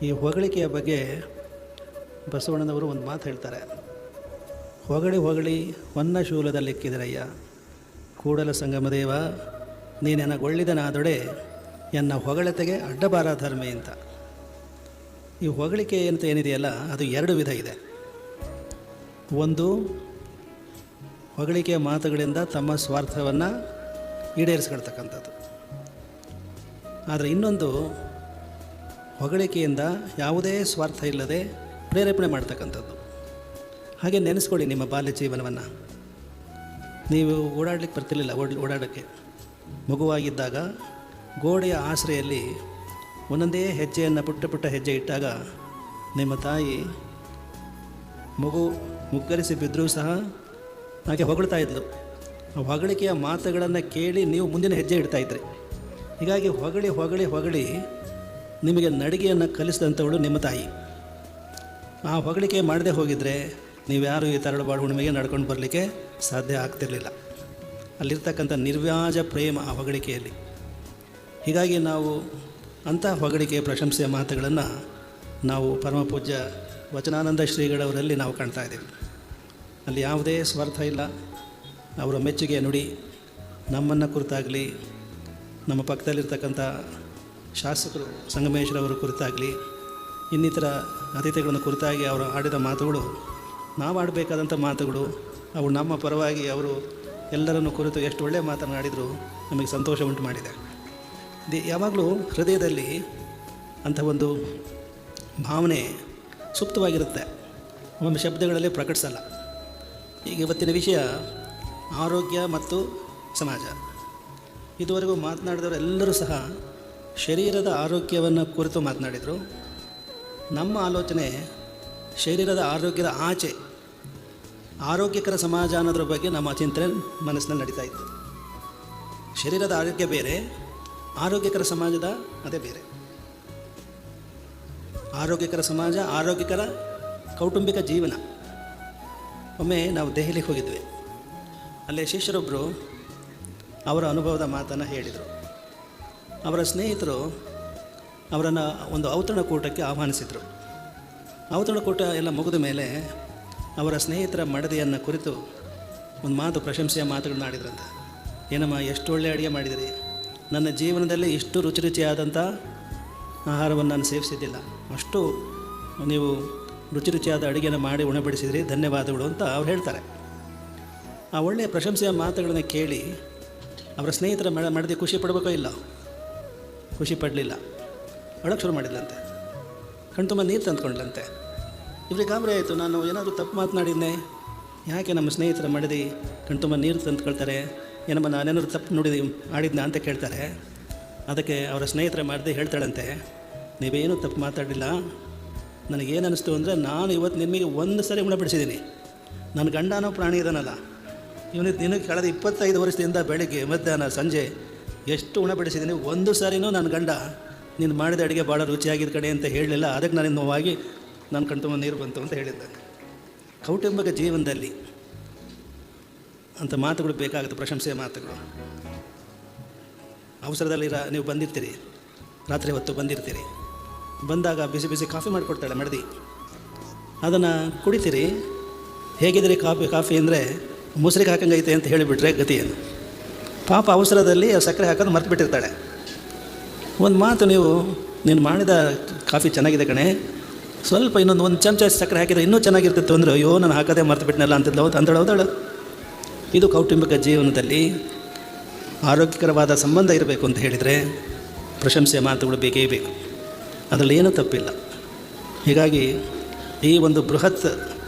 ಈ ಹೊಗಳಿಕೆಯ ಬಗ್ಗೆ ಬಸವಣ್ಣನವರು ಒಂದು ಮಾತು ಹೇಳ್ತಾರೆ. ಹೊಗಳಿ ಹೊಗಳಿ ಹೊನ್ನ ಶೂಲದಲ್ಲಿಕ್ಕಿದರಯ್ಯ, ಕೂಡಲ ಸಂಗಮದೇವ ನೀನೆನಗೊಳ್ಳಿದನಾದೊಡೆ ಎನ್ನ ಹೊಗಳತೆಗೆ ಅಡ್ಡಬಾರ ಧರ್ಮೆ ಅಂತ. ಈ ಹೊಗಳಿಕೆ ಅಂತ ಏನಿದೆಯಲ್ಲ ಅದು ಎರಡು ವಿಧ ಇದೆ. ಒಂದು, ಹೊಗಳಿಕೆಯ ಮಾತುಗಳಿಂದ ತಮ್ಮ ಸ್ವಾರ್ಥವನ್ನು ಈಡೇರಿಸ್ಕೊಳ್ತಕ್ಕಂಥದ್ದು. ಆದರೆ ಇನ್ನೊಂದು, ಹೊಗಳಿಕೆಯಿಂದ ಯಾವುದೇ ಸ್ವಾರ್ಥ ಇಲ್ಲದೆ ಪ್ರೇರೇಪಣೆ ಮಾಡ್ತಕ್ಕಂಥದ್ದು. ಹಾಗೆ ನೆನೆಸ್ಕೊಳ್ಳಿ ನಿಮ್ಮ ಬಾಲ್ಯ ಜೀವನವನ್ನು. ನೀವು ಓಡಾಡಲಿಕ್ಕೆ ಬರ್ತಿರಲಿಲ್ಲ, ಓಡಾಡೋಕ್ಕೆ ಮಗುವಾಗಿದ್ದಾಗ ಗೋಡೆಯ ಆಶ್ರಯಲ್ಲಿ ಒಂದೊಂದೇ ಹೆಜ್ಜೆಯನ್ನು ಪುಟ್ಟ ಪುಟ್ಟ ಹೆಜ್ಜೆ ಇಟ್ಟಾಗ ನಿಮ್ಮ ತಾಯಿ ಮಗು ಮುಗ್ಗರಿಸಿ ಬಿದ್ದರೂ ಸಹ ಹಾಗೆ ಹೊಗಳ್ತಾ ಇದ್ಲು. ಆ ಹೊಗಳಿಕೆಯ ಮಾತುಗಳನ್ನು ಕೇಳಿ ನೀವು ಮುಂದಿನ ಹೆಜ್ಜೆ ಇಡ್ತಾಯಿದ್ರಿ. ಹೀಗಾಗಿ ಹೊಗಳಿ ಹೊಗಳಿ ಹೊಗಳಿ ನಿಮಗೆ ನಡಿಗೆಯನ್ನು ಕಲಿಸಿದಂಥವಳು ನಿಮ್ಮ ತಾಯಿ. ಆ ಹೊಗಳಿಕೆ ಮಾಡದೆ ಹೋಗಿದ್ದರೆ ನೀವ್ಯಾರು ಈ ತರಳಬಾಳು ಹುಣ್ಣಿಮೆಗೆ ನಡ್ಕೊಂಡು ಬರಲಿಕ್ಕೆ ಸಾಧ್ಯ ಆಗ್ತಿರಲಿಲ್ಲ. ಅಲ್ಲಿರ್ತಕ್ಕಂಥ ನಿರ್ವ್ಯಾಜ ಪ್ರೇಮ ಆ ಹೊಗಳಿಕೆಯಲ್ಲಿ. ಹೀಗಾಗಿ ನಾವು ಅಂಥ ಹೊಗಳಿಕೆಯ ಪ್ರಶಂಸೆಯ ಮಾತುಗಳನ್ನು ನಾವು ಪರಮಪೂಜ್ಯ ವಚನಾನಂದ ಶ್ರೀಗಳವರಲ್ಲಿ ನಾವು ಕಾಣ್ತಾ ಇದ್ದೀವಿ. ಅಲ್ಲಿ ಯಾವುದೇ ಸ್ವಾರ್ಥ ಇಲ್ಲ. ಅವರ ಮೆಚ್ಚುಗೆಯ ನುಡಿ ನಮ್ಮನ್ನು ಕುರಿತಾಗಲಿ, ನಮ್ಮ ಪಕ್ಕದಲ್ಲಿರ್ತಕ್ಕಂಥ ಶಾಸಕರು ಸಂಗಮೇಶ್ವರವರ ಕುರಿತಾಗಲಿ, ಇನ್ನಿತರ ಅತಿಥಿಗಳನ್ನು ಕುರಿತಾಗಿ ಅವರು ಆಡಿದ ಮಾತುಗಳು, ನಾವು ಆಡಬೇಕಾದಂಥ ಮಾತುಗಳು, ಅವು ನಮ್ಮ ಪರವಾಗಿ ಅವರು ಎಲ್ಲರನ್ನು ಕುರಿತು ಎಷ್ಟು ಒಳ್ಳೆಯ ಮಾತನಾಡಿದರೂ ನಮಗೆ ಸಂತೋಷ ಉಂಟು ಮಾಡಿದೆ. ಯಾವಾಗಲೂ ಹೃದಯದಲ್ಲಿ ಅಂಥ ಒಂದು ಭಾವನೆ ಸುಪ್ತವಾಗಿರುತ್ತೆ, ಒಮ್ಮೆ ಶಬ್ದಗಳಲ್ಲಿ ಪ್ರಕಟಿಸಲ್ಲ. ಈಗ ಇವತ್ತಿನ ವಿಷಯ ಆರೋಗ್ಯ ಮತ್ತು ಸಮಾಜ. ಇದುವರೆಗೂ ಮಾತನಾಡಿದವರು ಎಲ್ಲರೂ ಸಹ ಶರೀರದ ಆರೋಗ್ಯವನ್ನು ಕುರಿತು ಮಾತನಾಡಿದರು. ನಮ್ಮ ಆಲೋಚನೆ ಶರೀರದ ಆರೋಗ್ಯದ ಆಚೆ ಆರೋಗ್ಯಕರ ಸಮಾಜ ಅನ್ನೋದ್ರ ಬಗ್ಗೆ ನಮ್ಮ ಚಿಂತನೆ ಮನಸ್ಸಿನಲ್ಲಿ ನಡೀತಾ ಇತ್ತು. ಶರೀರದ ಆರೋಗ್ಯ ಬೇರೆ, ಆರೋಗ್ಯಕರ ಸಮಾಜದ ಅದೇ ಬೇರೆ. ಆರೋಗ್ಯಕರ ಸಮಾಜ, ಆರೋಗ್ಯಕರ ಕೌಟುಂಬಿಕ ಜೀವನ. ಒಮ್ಮೆ ನಾವು ದೆಹಲಿಗೆ ಹೋಗಿದ್ವಿ. ಅಲ್ಲೇ ಶಿಷ್ಯರೊಬ್ಬರು ಅವರ ಅನುಭವದ ಮಾತನ್ನು ಹೇಳಿದರು. ಅವರ ಸ್ನೇಹಿತರು ಅವರನ್ನು ಒಂದು ಔತಣಕೂಟಕ್ಕೆ ಆಹ್ವಾನಿಸಿದರು. ಔತಣಕೂಟ ಎಲ್ಲ ಮುಗಿದ ಮೇಲೆ ಅವರ ಸ್ನೇಹಿತರ ಮಡದಿಯನ್ನು ಕುರಿತು ಒಂದು ಮಾತು, ಪ್ರಶಂಸೆಯ ಮಾತುಗಳನ್ನ ಆಡಿದ್ರಂತೆ. ಏನಮ್ಮ, ಎಷ್ಟು ಒಳ್ಳೆ ಅಡುಗೆ ಮಾಡಿದಿರಿ, ನನ್ನ ಜೀವನದಲ್ಲಿ ಇಷ್ಟು ರುಚಿ ರುಚಿಯಾದಂಥ ಆಹಾರವನ್ನು ನಾನು ಸೇವಿಸಿದ್ದಿಲ್ಲ, ಅಷ್ಟು ನೀವು ರುಚಿ ರುಚಿಯಾದ ಅಡುಗೆಯನ್ನು ಮಾಡಿ ಉಣಬಡಿಸಿದ್ರಿ, ಧನ್ಯವಾದಗಳು ಅಂತ ಅವ್ರು ಹೇಳ್ತಾರೆ. ಆ ಒಳ್ಳೆಯ ಪ್ರಶಂಸೆಯ ಮಾತುಗಳನ್ನು ಕೇಳಿ ಅವರ ಸ್ನೇಹಿತರ ಮಡದಿ ಖುಷಿ ಪಡಬೇಕೋ ಇಲ್ಲ, ಖುಷಿ ಪಡಲಿಲ್ಲ. ಒಳಗೆ ಶುರು ಮಾಡಿದ್ಲಂತೆ, ಕಣ್ತುಂಬ ನೀರು ತಂದ್ಕೊಂಡ್ಲಂತೆ. ಇವ್ರಿಗೆ ಗಾಬರಿ ಆಯಿತು, ನಾನು ಏನಾದರೂ ತಪ್ಪು ಮಾತನಾಡಿದ್ದೆ, ಯಾಕೆ ನಮ್ಮ ಸ್ನೇಹಿತರ ಮಡದಿ ಕಣ್ತುಂಬ ನೀರು ತಂದ್ಕೊಳ್ತಾರೆ, ಏನಮ್ಮ ನಾನೇನಾದ್ರು ತಪ್ಪು ಆಡಿದ್ನ ಅಂತ ಕೇಳ್ತಾರೆ. ಅದಕ್ಕೆ ಅವರ ಸ್ನೇಹಿತರ ಮಡದಿ ಹೇಳ್ತಾಳಂತೆ, ನೀವೇನೂ ತಪ್ಪು ಮಾತಾಡಲಿಲ್ಲ, ನನಗೇನು ಅನ್ನಿಸ್ತು ಅಂದರೆ ನಾನು ಇವತ್ತು ನಿಮಗೆ ಒಂದು ಸರಿ ಉಣಬಡಿಸಿದ್ದೀನಿ. ನನ್ನ ಗಂಡ ಅನ್ನೋ ಪ್ರಾಣಿ ಇದಾನಲ್ಲ, ನಿನಗೆ ಕಳೆದ 25 ವರ್ಷದಿಂದ ಬೆಳಗ್ಗೆ ಮಧ್ಯಾಹ್ನ ಸಂಜೆ ಎಷ್ಟು ಉಣಬಡಿಸಿದ್ದೀನಿ, ಒಂದು ಸಾರಿನೂ ನನ್ನ ಗಂಡ ನೀನು ಮಾಡಿದ ಅಡುಗೆ ಭಾಳ ರುಚಿಯಾಗಿದ್ದ ಕಡೆ ಅಂತ ಹೇಳಲಿಲ್ಲ, ಅದಕ್ಕೆ ನನಗೆ ನೋವಾಗಿ ನಾನು ಕಣ್ತುಂಬ ನೀರು ಬಂತು ಅಂತ ಹೇಳಿದ್ದ. ಕೌಟುಂಬಿಕ ಜೀವನದಲ್ಲಿ ಅಂಥ ಮಾತುಗಳು ಬೇಕಾಗುತ್ತೆ, ಪ್ರಶಂಸೆಯ ಮಾತುಗಳು. ಅವಸರದಲ್ಲಿ ನೀವು ಬಂದಿರ್ತೀರಿ, ರಾತ್ರಿ ಹೊತ್ತು ಬಂದಿರ್ತೀರಿ, ಬಂದಾಗ ಬಿಸಿ ಬಿಸಿ ಕಾಫಿ ಮಾಡಿಕೊಡ್ತಾಳೆ ಮಡದಿ, ಅದನ್ನು ಕುಡಿತೀರಿ. ಹೇಗಿದ್ರಿ ಕಾಫಿ ಅಂದರೆ ಮುಸ್ರಿಗೆ ಹಾಕಂಗೈತೆ ಅಂತ ಹೇಳಿಬಿಟ್ರೆ ಗತಿಯನ್ನು. ಪಾಪ ಅವಸರದಲ್ಲಿ ಸಕ್ಕರೆ ಹಾಕೋದು ಮರ್ತು ಬಿಟ್ಟಿರ್ತಾಳೆ. ಒಂದು ಮಾತು, ನೀನು ಮಾಡಿದ ಕಾಫಿ ಚೆನ್ನಾಗಿದೆ ಕಣೆ, ಸ್ವಲ್ಪ ಒಂದು ಚಮಚ ಸಕ್ಕರೆ ಹಾಕಿದರೆ ಇನ್ನೂ ಚೆನ್ನಾಗಿರ್ತಿತ್ತು ಅಂದರೆ, ಅಯ್ಯೋ ನಾನು ಹಾಕೋದೇ ಮರ್ತು ಬಿಟ್ಟನಲ್ಲ ಅಂತೇಳೋದಾಳು. ಇದು ಕೌಟುಂಬಿಕ ಜೀವನದಲ್ಲಿ ಆರೋಗ್ಯಕರವಾದ ಸಂಬಂಧ ಇರಬೇಕು ಅಂತ ಹೇಳಿದರೆ ಪ್ರಶಂಸೆಯ ಮಾತುಗಳು ಬೇಕೇ ಬೇಕು, ಅದರಲ್ಲಿ ಏನೂ ತಪ್ಪಿಲ್ಲ. ಹೀಗಾಗಿ ಈ ಒಂದು ಬೃಹತ್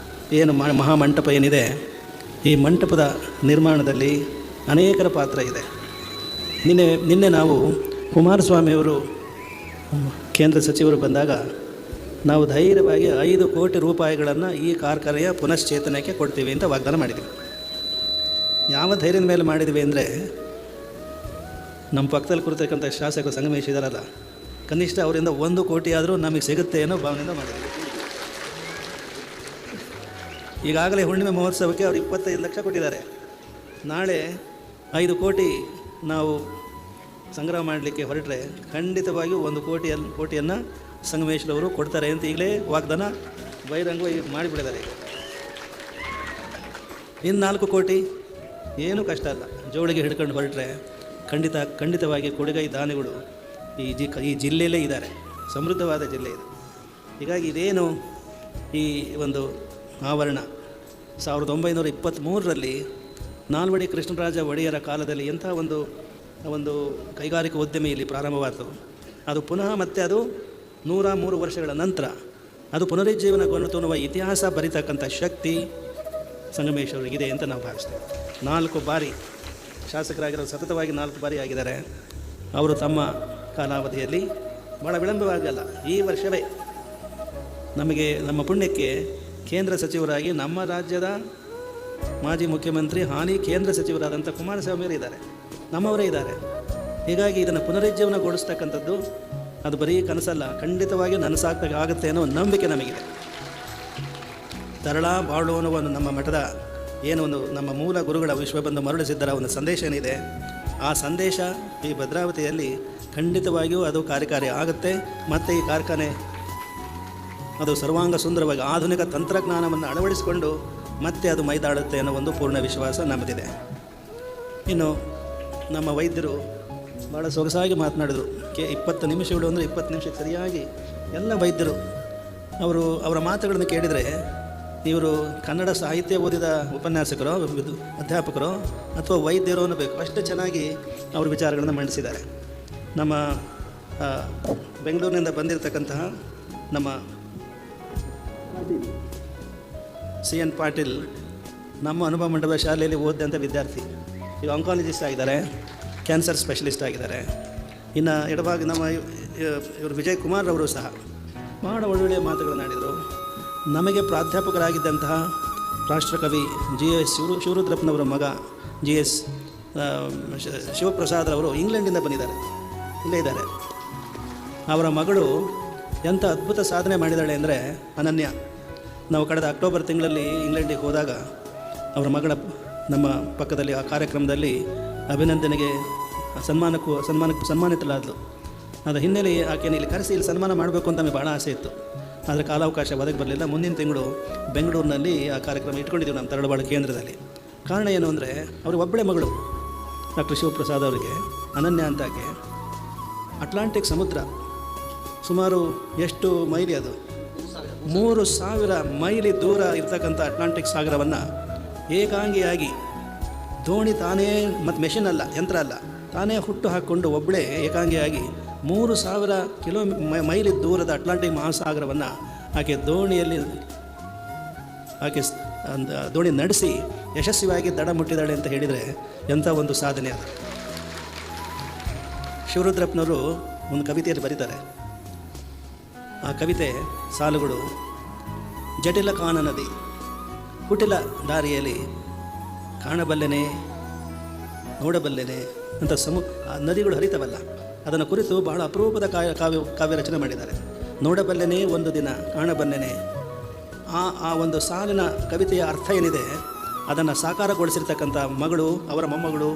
ಏನು ಮಹಾಮಂಟಪ ಏನಿದೆ, ಈ ಮಂಟಪದ ನಿರ್ಮಾಣದಲ್ಲಿ ಅನೇಕರ ಪಾತ್ರ ಇದೆ. ನಿನ್ನೆ ನಾವು ಕುಮಾರಸ್ವಾಮಿಯವರು ಕೇಂದ್ರ ಸಚಿವರು ಬಂದಾಗ ನಾವು ಧೈರ್ಯವಾಗಿ 5 ಕೋಟಿ ರೂಪಾಯಿಗಳನ್ನು ಈ ಕಾರ್ಖಾನೆಯ ಪುನಶ್ಚೇತನಕ್ಕೆ ಕೊಡ್ತೀವಿ ಅಂತ ವಾಗ್ದಾನ ಮಾಡಿದ್ವಿ. ಯಾವ ಧೈರ್ಯದ ಮೇಲೆ ಮಾಡಿದ್ವಿ ಅಂದರೆ, ನಮ್ಮ ಪಕ್ಕದಲ್ಲಿ ಕುರಿತಕ್ಕಂಥ ಶಾಸಕರು ಸಂಗಮೇಶ್ ಇದ್ದಾರಲ್ಲ, ಕನಿಷ್ಠ ಅವರಿಂದ 1 ಕೋಟಿ ಆದರೂ ನಮಗೆ ಸಿಗುತ್ತೆ ಅನ್ನೋ ಭಾವನೆಯಿಂದ ಮಾಡಿದ್ವಿ. ಈಗಾಗಲೇ ಹುಣ್ಣಿಮೆ ಮಹೋತ್ಸವಕ್ಕೆ ಅವರು 25 ಲಕ್ಷ ಕೊಟ್ಟಿದ್ದಾರೆ. ನಾಳೆ 5 ಕೋಟಿ ನಾವು ಸಂಗ್ರಹ ಮಾಡಲಿಕ್ಕೆ ಹೊರಟ್ರೆ ಖಂಡಿತವಾಗಿಯೂ 1 ಕೋಟಿಯನ್ನು ಸಂಗಮೇಶ್ವರವರು ಕೊಡ್ತಾರೆ ಅಂತ ಈಗಲೇ ವಾಗ್ದಾನ ಬಹಿರಂಗವಾಗಿ ಮಾಡಿಬಿಡಿದ್ದಾರೆ. ಇನ್ನು 4 ಕೋಟಿ ಏನೂ ಕಷ್ಟ ಅಲ್ಲ. ಜೋಳಿಗೆ ಹಿಡ್ಕೊಂಡು ಹೊರಟ್ರೆ ಖಂಡಿತವಾಗಿ ಕೊಡುಗೈ ದಾನಿಗಳು ಈ ಜಿಲ್ಲೆಯಲ್ಲೇ ಇದ್ದಾರೆ. ಸಮೃದ್ಧವಾದ ಜಿಲ್ಲೆ ಇದು. ಹೀಗಾಗಿ ಇದೇನು ಈ ಒಂದು ಆವರಣ 1923ರಲ್ಲಿ ನಾಲ್ವಡಿ ಕೃಷ್ಣರಾಜ ಒಡೆಯರ ಕಾಲದಲ್ಲಿ ಎಂಥ ಒಂದು ಕೈಗಾರಿಕಾ ಉದ್ಯಮ ಇಲ್ಲಿ ಪ್ರಾರಂಭವಾಯಿತು. ಅದು ಪುನಃ ಮತ್ತೆ ಅದು 103 ವರ್ಷಗಳ ನಂತರ ಅದು ಪುನರುಜ್ಜೀವನಗೊಳ್ಳುವ ಇತಿಹಾಸ ಬರಿತಕ್ಕಂಥ ಶಕ್ತಿ ಸಂಗಮೇಶ್ವರರಿಗಿದೆ ಅಂತ ನಾವು ಭಾವಿಸ್ತೇವೆ. 4 ಬಾರಿ ಶಾಸಕರಾಗಿರೋ ಸತತವಾಗಿ 4 ಬಾರಿ ಆಗಿದ್ದಾರೆ. ಅವರು ತಮ್ಮ ಕಾಲಾವಧಿಯಲ್ಲಿ ಭಾಳ ವಿಳಂಬವಾಗಲ್ಲ, ಈ ವರ್ಷವೇ ನಮಗೆ ನಮ್ಮ ಪುಣ್ಯಕ್ಕೆ ಕೇಂದ್ರ ಸಚಿವರಾಗಿ ನಮ್ಮ ರಾಜ್ಯದ ಮಾಜಿ ಮುಖ್ಯಮಂತ್ರಿ ಹಾಲಿ ಕೇಂದ್ರ ಸಚಿವರಾದಂಥ ಕುಮಾರಸ್ವಾಮಿಯವರು ಇದ್ದಾರೆ, ನಮ್ಮವರೇ ಇದ್ದಾರೆ. ಹೀಗಾಗಿ ಇದನ್ನು ಪುನರುಜ್ಜೀವನಗೊಳಿಸ್ತಕ್ಕಂಥದ್ದು ಅದು ಬರೀ ಕನಸಲ್ಲ, ಖಂಡಿತವಾಗಿ ನನಸಾಗುತ್ತೆ ಅನ್ನೋ ನಂಬಿಕೆ ನಮಗಿದೆ. ತರಳ ಬಾಳು ಅನ್ನೋ ಒಂದು ನಮ್ಮ ಮಠದ ಒಂದು ನಮ್ಮ ಮೂಲ ಗುರುಗಳ ವಿಶ್ವಬಂಧು ಮರುಳಸಿದ್ದರ ಒಂದು ಸಂದೇಶ ಏನಿದೆ, ಆ ಸಂದೇಶ ಈ ಭದ್ರಾವತಿಯಲ್ಲಿ ಖಂಡಿತವಾಗಿಯೂ ಅದು ಕಾರ್ಯಕಾರಿ ಆಗುತ್ತೆ. ಮತ್ತು ಈ ಕಾರ್ಖಾನೆ ಅದು ಸರ್ವಾಂಗ ಸುಂದರವಾಗಿ ಆಧುನಿಕ ತಂತ್ರಜ್ಞಾನವನ್ನು ಅಳವಡಿಸಿಕೊಂಡು ಮತ್ತೆ ಅದು ಮೈದಾಡುತ್ತೆ ಅನ್ನೋ ಒಂದು ಪೂರ್ಣ ವಿಶ್ವಾಸ ನಮ್ಮದಿದೆ. ಇನ್ನು ನಮ್ಮ ವೈದ್ಯರು ಭಾಳ ಸೊಗಸಾಗಿ ಮಾತನಾಡಿದರು. 20 ನಿಮಿಷಗಳು ಅಂದರೆ 20 ನಿಮಿಷಕ್ಕೆ ಸರಿಯಾಗಿ ಎಲ್ಲ ವೈದ್ಯರು ಅವರ ಮಾತುಗಳನ್ನು ಕೇಳಿದರೆ ಇವರು ಕನ್ನಡ ಸಾಹಿತ್ಯ ಓದಿದ ಉಪನ್ಯಾಸಕರೋ ಅಧ್ಯಾಪಕರೋ ಅಥವಾ ವೈದ್ಯರೋ ಅನ್ನಬೇಕು, ಅಷ್ಟು ಚೆನ್ನಾಗಿ ಅವರು ವಿಚಾರಗಳನ್ನು ಮಂಡಿಸಿದ್ದಾರೆ. ನಮ್ಮ ಬೆಂಗಳೂರಿನಿಂದ ಬಂದಿರತಕ್ಕಂತಹ ನಮ್ಮ CN ಪಾಟೀಲ್ ನಮ್ಮ ಅನುಭವ ಮಂಡಪದ ಶಾಲೆಯಲ್ಲಿ ಓದಿದಂಥ ವಿದ್ಯಾರ್ಥಿ, ಈಗ ಆಂಕಾಲಜಿಸ್ಟ್ ಆಗಿದ್ದಾರೆ, ಕ್ಯಾನ್ಸರ್ ಸ್ಪೆಷಲಿಸ್ಟ್ ಆಗಿದ್ದಾರೆ. ಇನ್ನು ಎಡಭಾಗ ನಮ್ಮ ಇವರು ವಿಜಯ್ ಕುಮಾರ್ ಅವರು ಸಹ ಭಾಳ ಒಳ್ಳೊಳ್ಳೆಯ ಮಾತುಗಳನ್ನು ಆಡಿದರು. ನಮಗೆ ಪ್ರಾಧ್ಯಾಪಕರಾಗಿದ್ದಂತಹ ರಾಷ್ಟ್ರಕವಿ GS ಶಿವರುದ್ರಪ್ಪನವರ ಮಗ GS ಶಿವಪ್ರಸಾದ್ರವರು ಇಂಗ್ಲೆಂಡಿಂದ ಬಂದಿದ್ದಾರೆ, ಇಲ್ಲೇ ಇದ್ದಾರೆ. ಅವರ ಮಗಳು ಎಂಥ ಅದ್ಭುತ ಸಾಧನೆ ಮಾಡಿದ್ದಾಳೆ ಅಂದರೆ ಅನನ್ಯ. ನಾವು ಕಳೆದ ಅಕ್ಟೋಬರ್ ತಿಂಗಳಲ್ಲಿ ಇಂಗ್ಲೆಂಡಿಗೆ ಹೋದಾಗ ಅವರ ನಮ್ಮ ಪಕ್ಕದಲ್ಲಿ ಆ ಕಾರ್ಯಕ್ರಮದಲ್ಲಿ ಅಭಿನಂದನೆಗೆ ಸನ್ಮಾನಿತಳಾದಳು. ಅದರ ಹಿನ್ನೆಲೆ ಆಕೆಯನ್ನು ಇಲ್ಲಿ ಕರೆಸಿ ಇಲ್ಲಿ ಸನ್ಮಾನ ಮಾಡಬೇಕು ಅಂತ ನಮಗೆ ಭಾಳ ಆಸೆ ಇತ್ತು. ಆದರೆ ಕಾಲಾವಕಾಶ ಒದಗಿ ಬರಲಿಲ್ಲ. ಮುಂದಿನ ತಿಂಗಳು ಬೆಂಗಳೂರಿನಲ್ಲಿ ಆ ಕಾರ್ಯಕ್ರಮ ಇಟ್ಕೊಂಡಿದ್ದೀವಿ ನಮ್ಮ ತರಳಬಾಳು ಕೇಂದ್ರದಲ್ಲಿ. ಕಾರಣ ಏನು ಅಂದರೆ ಅವರು ಒಬ್ಬಳೇ ಮಗಳು ಡಾಕ್ಟರ್ ಶಿವಪ್ರಸಾದ್ ಅವರಿಗೆ, ಅನನ್ಯ ಅಂತಾಕೆ. ಅಟ್ಲಾಂಟಿಕ್ ಸಮುದ್ರ ಸುಮಾರು ಎಷ್ಟು ಮೈಲಿ ಅದು 3000 ಮೈಲಿ ದೂರ ಇರ್ತಕ್ಕಂಥ ಅಟ್ಲಾಂಟಿಕ್ ಸಾಗರವನ್ನು ಏಕಾಂಗಿಯಾಗಿ ದೋಣಿ ತಾನೇ, ಮತ್ತು ಮೆಷಿನ್ ಅಲ್ಲ, ಯಂತ್ರ ಅಲ್ಲ, ತಾನೇ ಹುಟ್ಟು ಹಾಕ್ಕೊಂಡು ಒಬ್ಬಳೇ ಏಕಾಂಗಿಯಾಗಿ 3000 ಮೈಲಿ ದೂರದ ಅಟ್ಲಾಂಟಿಕ್ ಮಹಾಸಾಗರವನ್ನು ಆಕೆ ದೋಣಿ ನಡೆಸಿ ಯಶಸ್ವಿಯಾಗಿ ದಡ ಮುಟ್ಟಿದ್ದಾಳೆ ಅಂತ ಹೇಳಿದರೆ ಎಂಥ ಒಂದು ಸಾಧನೆ ಅದು. ಶಿವರುದ್ರಪ್ಪನವರು ಒಂದು ಕವಿತೆಯಲ್ಲಿ ಬರೀತಾರೆ. ಆ ಕವಿತೆ ಸಾಲುಗಳು: ಜಟಿಲ ಕಾನ ನದಿ ಕುಟಿಲ ದಾರಿಯಲ್ಲಿ ಕಾಣಬಲ್ಲೆನೆ ನೋಡಬಲ್ಲೆನೆ ಅಂತ ಆ ನದಿಗಳು ಹರಿತವಲ್ಲ, ಅದನ್ನು ಕುರಿತು ಬಹಳ ಅಪರೂಪದ ಕಾವ್ಯ ರಚನೆ ಮಾಡಿದ್ದಾರೆ. ನೋಡಬಲ್ಲೆನೆ ಒಂದು ದಿನ ಕಾಣಬಲ್ಲೆನೆ, ಆ ಒಂದು ಸಾಲಿನ ಕವಿತೆಯ ಅರ್ಥ ಏನಿದೆ ಅದನ್ನು ಸಾಕಾರಗೊಳಿಸಿರ್ತಕ್ಕಂಥ ಮಗಳು, ಅವರ ಮೊಮ್ಮಗಳು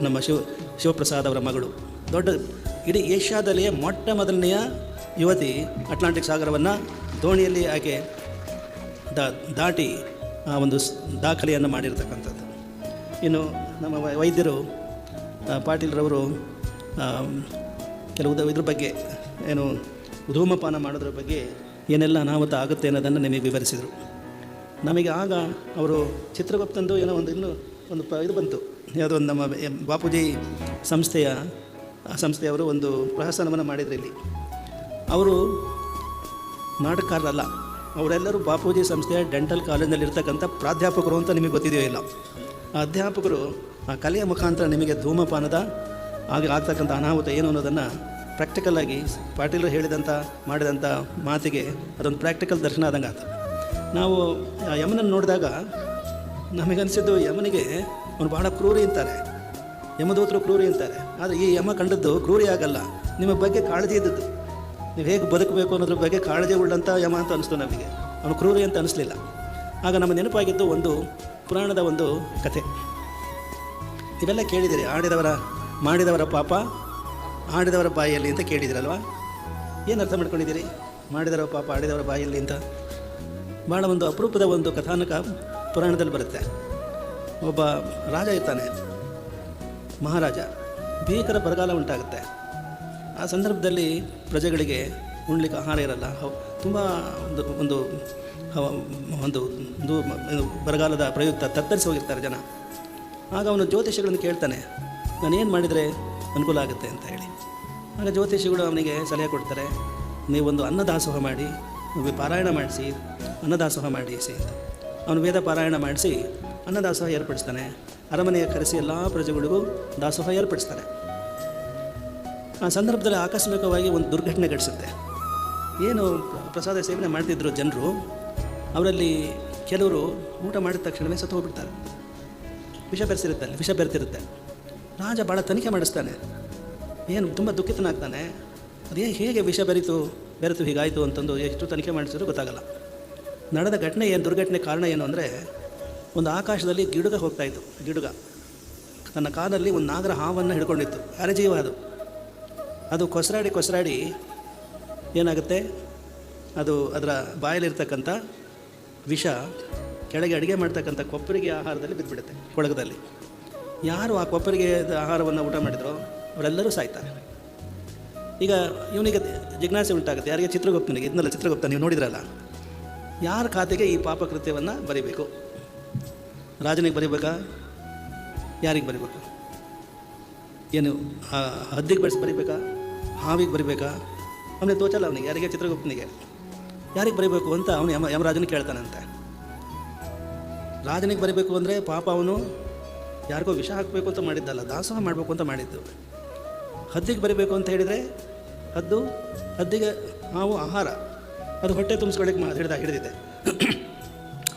ನಮ್ಮ ಶಿವಪ್ರಸಾದ್ ಅವರ ಮಗಳು. ದೊಡ್ಡ ಇಡೀ ಏಷ್ಯಾದಲ್ಲಿಯೇ ಮೊಟ್ಟ ಮೊದಲನೆಯ ಯುವತಿ ಅಟ್ಲಾಂಟಿಕ್ ಸಾಗರವನ್ನು ದೋಣಿಯಲ್ಲಿ ಆಕೆ ದಾಟಿ ಆ ಒಂದು ದಾಖಲೆಯನ್ನು ಮಾಡಿರ್ತಕ್ಕಂಥದ್ದು. ಇನ್ನು ನಮ್ಮ ವೈದ್ಯರು ಪಾಟೀಲ್ರವರು ಕೆಲವು ಇದ್ರ ಬಗ್ಗೆ ಧೂಮಪಾನ ಮಾಡೋದ್ರ ಬಗ್ಗೆ ಏನೆಲ್ಲ ಅನಾಹುತ ಆಗುತ್ತೆ ಅನ್ನೋದನ್ನು ನಿಮಗೆ ವಿವರಿಸಿದರು. ನಮಗೆ ಆಗ ಅವರು ಚಿತ್ರಗುಪ್ತಂದು ಇದು ಬಂತು, ಯಾವುದೋ ಒಂದು ನಮ್ಮ ಬಾಪೂಜಿ ಸಂಸ್ಥೆಯವರು ಒಂದು ಪ್ರಹಸನವನ್ನು ಮಾಡಿದ್ರು ಇಲ್ಲಿ. ಅವರು ನಾಟಕಕಾರರಲ್ಲ, ಅವರೆಲ್ಲರೂ ಬಾಪೂಜಿ ಸಂಸ್ಥೆಯ ಡೆಂಟಲ್ ಕಾಲೇಜಿನಲ್ಲಿರ್ತಕ್ಕಂಥ ಪ್ರಾಧ್ಯಾಪಕರು ಅಂತ ನಿಮಗೆ ಗೊತ್ತಿದೆಯೋ ಇಲ್ಲ. ಆ ಅಧ್ಯಾಪಕರು ಆ ಕಲೆಯ ಮುಖಾಂತರ ನಿಮಗೆ ಧೂಮಪಾನದ ಆಗ್ತಕ್ಕಂಥ ಅನಾಹುತ ಏನು ಅನ್ನೋದನ್ನು ಪ್ರಾಕ್ಟಿಕಲಾಗಿ ಪಾಟೀಲರು ಮಾಡಿದಂಥ ಮಾತಿಗೆ ಅದೊಂದು ಪ್ರಾಕ್ಟಿಕಲ್ ದರ್ಶನ ಆದಂಗೆ ಆಯ್ತು. ನಾವು ಆ ಯಮನನ್ನು ನೋಡಿದಾಗ ನಮಗನ್ಸಿದ್ದು ಯಮನಿಗೆ ಅವನು ಬಹಳ ಕ್ರೂರಿ ಅಂತಾರೆ, ಯಮದೂತರು ಕ್ರೂರಿ ಅಂತಾರೆ. ಆದರೆ ಈ ಯಮ ಕಂಡದ್ದು ಕ್ರೂರಿ ಆಗಲ್ಲ, ನಿಮ್ಮ ಬಗ್ಗೆ ಕಾಳಜಿ ಇದ್ದದ್ದು, ನೀವು ಹೇಗೆ ಬದುಕಬೇಕು ಅನ್ನೋದ್ರ ಬಗ್ಗೆ ಕಾಳಜಿ ಉಳ್ಳಂಥ ಯಮ ಅಂತ ಅನಿಸ್ತು ನಮಗೆ. ಅವನು ಕ್ರೂರಿ ಅಂತ ಅನಿಸ್ಲಿಲ್ಲ. ಆಗ ನಮ್ಮ ನೆನಪಾಗಿದ್ದು ಒಂದು ಪುರಾಣದ ಒಂದು ಕಥೆ. ಇವೆಲ್ಲ ಕೇಳಿದ್ದೀರಿ. ಮಾಡಿದವರ ಪಾಪ ಆಡಿದವರ ಬಾಯಲ್ಲಿ ಅಂತ ಕೇಳಿದಿರಲ್ವ? ಏನು ಅರ್ಥ ಮಾಡ್ಕೊಂಡಿದ್ದೀರಿ? ಮಾಡಿದವರ ಪಾಪ ಆಡಿದವರ ಬಾಯಲ್ಲಿ ಅಂತ. ಭಾಳ ಒಂದು ಅಪರೂಪದ ಒಂದು ಕಥಾನಕ ಪುರಾಣದಲ್ಲಿ ಬರುತ್ತೆ. ಒಬ್ಬ ರಾಜ ಇರ್ತಾನೆ, ಮಹಾರಾಜ. ಭೀಕರ ಬರಗಾಲ ಉಂಟಾಗುತ್ತೆ. ಆ ಸಂದರ್ಭದಲ್ಲಿ ಪ್ರಜೆಗಳಿಗೆ ಉಣ್ಲಿಕ್ಕೆ ಆಹಾರ ಇರಲ್ಲ. ತುಂಬ ಒಂದು ಒಂದು ಬರಗಾಲದ ಪ್ರಯುಕ್ತ ತತ್ತರಿಸಿ ಹೋಗಿರ್ತಾರೆ ಜನ. ಆಗ ಅವನು ಜ್ಯೋತಿಷಿಗಳನ್ನು ಕೇಳ್ತಾನೆ, ನಾನೇನು ಮಾಡಿದರೆ ಅನುಕೂಲ ಆಗುತ್ತೆ ಅಂತ ಹೇಳಿ. ಆಗ ಜ್ಯೋತಿಷಿಗಳು ಅವನಿಗೆ ಸಲಹೆ ಕೊಡ್ತಾರೆ, ನೀವೊಂದು ಅನ್ನದಾಸೋಹ ಮಾಡಿ, ಪಾರಾಯಣ ಮಾಡಿಸಿ ಅನ್ನದಾಸೋಹ ಮಾಡಿಸಿ ಅಂತ. ಅವನು ವೇದ ಪಾರಾಯಣ ಮಾಡಿಸಿ ಅನ್ನದಾಸೋಹ ಏರ್ಪಡಿಸ್ತಾನೆ. ಅರಮನೆಯ ಕರೆಸಿ ಎಲ್ಲ ಪ್ರಜೆಗಳಿಗೂ ದಾಸೋಹ ಏರ್ಪಡಿಸ್ತಾನೆ. ಆ ಸಂದರ್ಭದಲ್ಲಿ ಆಕಸ್ಮಿಕವಾಗಿ ಒಂದು ದುರ್ಘಟನೆ ಘಟಿಸುತ್ತೆ. ಏನು ಪ್ರಸಾದ ಸೇವನೆ ಮಾಡ್ತಿದ್ರು ಜನರು, ಅವರಲ್ಲಿ ಕೆಲವರು ಊಟ ಮಾಡಿದ ತಕ್ಷಣವೇ ಸತ್ತು ಹೋಗ್ಬಿಡ್ತಾರೆ. ವಿಷ ಬೆರೆತಿರುತ್ತೆ. ರಾಜ ಭಾಳ ತನಿಖೆ ಮಾಡಿಸ್ತಾನೆ. ಏನು ತುಂಬ ದುಃಖಿತನಾಗ್ತಾನೆ. ಹೇಗೆ ವಿಷ ಬೆರೆತು ಹೀಗಾಯಿತು ಅಂತಂದು ಎಷ್ಟು ತನಿಖೆ ಮಾಡಿಸಿದ್ರು ಗೊತ್ತಾಗಲ್ಲ. ನಡೆದ ಘಟನೆ ಏನು, ದುರ್ಘಟನೆ ಕಾರಣ ಏನು ಅಂದರೆ, ಒಂದು ಆಕಾಶದಲ್ಲಿ ಗಿಡುಗ ಹೋಗ್ತಾಯಿತ್ತು. ಗಿಡುಗ ತನ್ನ ಕಾಲಲ್ಲಿ ಒಂದು ನಾಗರ ಹಾವನ್ನು ಹಿಡ್ಕೊಂಡಿತ್ತು. ಅರಜೀವ ಅದು ಕೊಸರಾಡಿ ಏನಾಗುತ್ತೆ, ಅದು ಅದರ ಬಾಯಲ್ಲಿರ್ತಕ್ಕಂಥ ವಿಷ ಕೆಳಗೆ ಅಡುಗೆ ಮಾಡ್ತಕ್ಕಂಥ ಕೊಪ್ಪರಿಗೆ ಆಹಾರದಲ್ಲಿ ಬಿದ್ದುಬಿಡುತ್ತೆ, ಕೊಳಗದಲ್ಲಿ. ಯಾರು ಆ ಕೊಪ್ಪರಿಗೆ ಆಹಾರವನ್ನು ಊಟ ಮಾಡಿದ್ರೋ ಅವರೆಲ್ಲರೂ ಸಾಯ್ತಾರೆ. ಈಗ ಇವನಿಗೆ ಜಿಜ್ಞಾಸೆ ಉಂಟಾಗುತ್ತೆ, ಯಾರಿಗೆ? ಚಿತ್ರಗುಪ್ತನಿಗೆ. ಇದನ್ನೆಲ್ಲ ಚಿತ್ರಗುಪ್ತ ನೀವು ನೋಡಿದ್ರಲ್ಲ. ಯಾರ ಖಾತೆಗೆ ಈ ಪಾಪಕೃತ್ಯವನ್ನು ಬರೀಬೇಕು? ರಾಜನಿಗೆ ಬರೀಬೇಕಾ? ಯಾರಿಗೆ ಬರೀಬೇಕು? ಏನು ಹದ್ದಿಗೆ ಬರೀಬೇಕಾ? ಹಾವಿಗೆ ಬರೀಬೇಕಾ? ಅವನಿಗೆ ತೋಚಲ್ಲ. ಅವನಿಗೆ ಯಾರಿಗೆ? ಚಿತ್ರಗುಪ್ತನಿಗೆ. ಯಾರಿಗೆ ಬರೀಬೇಕು ಅಂತ ಅವನು ಯಮರಾಜನಿಗೆ ಕೇಳ್ತಾನಂತೆ. ರಾಜನಿಗೆ ಬರೀಬೇಕು ಅಂದರೆ ಪಾಪ ಅವನು ಯಾರಿಗೋ ವಿಷ ಹಾಕಬೇಕು ಅಂತ ಮಾಡಿದ್ದಲ್ಲ, ದಾಸೋಹ ಮಾಡಬೇಕು ಅಂತ ಮಾಡಿದ್ದು. ಹದ್ದಿಗೆ ಬರೀಬೇಕು ಅಂತ ಹೇಳಿದರೆ ಹದ್ದಿಗೆ ಹಾವು ಆಹಾರ, ಅದು ಹೊಟ್ಟೆ ತುಂಬಿಸ್ಕೊಳ್ಳಿಕ್ಕೆ ಹಿಡಿದಿದೆ.